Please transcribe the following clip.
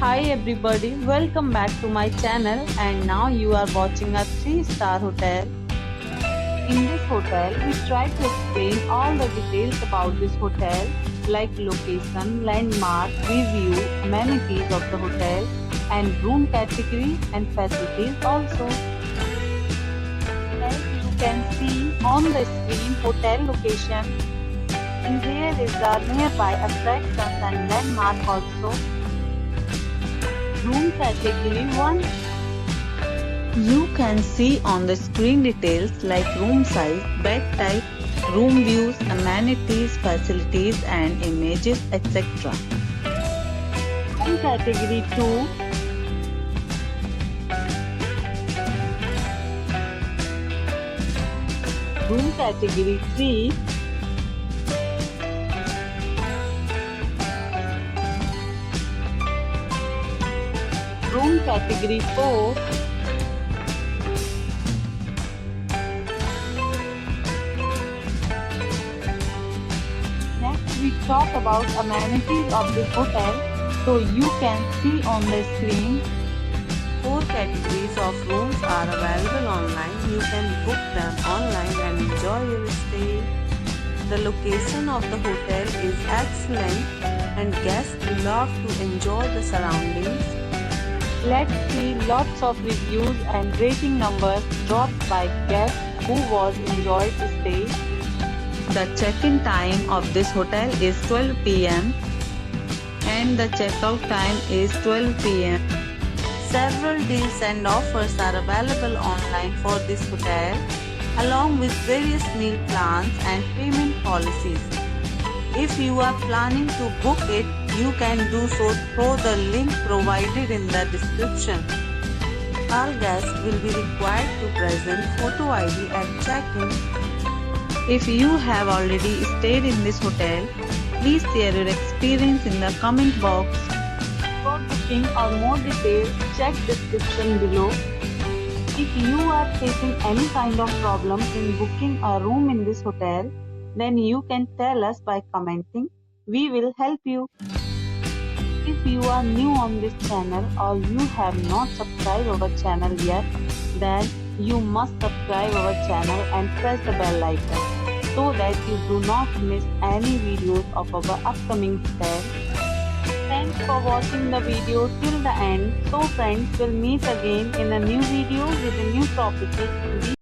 Hi everybody, welcome back to my channel and now you are watching a 3-star hotel. In this hotel, we try to explain all the details about this hotel like location, landmark, review, amenities of the hotel and room category and facilities also. As you can see on the screen hotel location, and there is a nearby attractions and landmark also. Room category 1. You can see on the screen details like room size, bed type, room views, amenities, facilities and images etc. Room category 2. Room category 3. Room category 4. Next we talk about amenities of this hotel. So you can see on the screen 4 categories of rooms are available online. You can book them online and enjoy your stay. The location of the hotel is excellent and guests love to enjoy the surroundings. Let's see lots of reviews and rating numbers dropped by guests who was enjoyed the stay. The check-in time of this hotel is 12 p.m. and the check-out time is 12 p.m. Several deals and offers are available online for this hotel along with various meal plans and payment policies. If you are planning to book it, you can do so through the link provided in the description. All guests will be required to present photo ID at check-in. If you have already stayed in this hotel, please share your experience in the comment box. For booking or more details, check description below. If you are facing any kind of problem in booking a room in this hotel, then you can tell us by commenting. We will help you. If you are new on this channel or you have not subscribed our channel yet, then you must subscribe our channel and press the bell icon so that you do not miss any videos of our upcoming stay. Thanks for watching the video till the end. So friends, will meet again in a new video with a new property.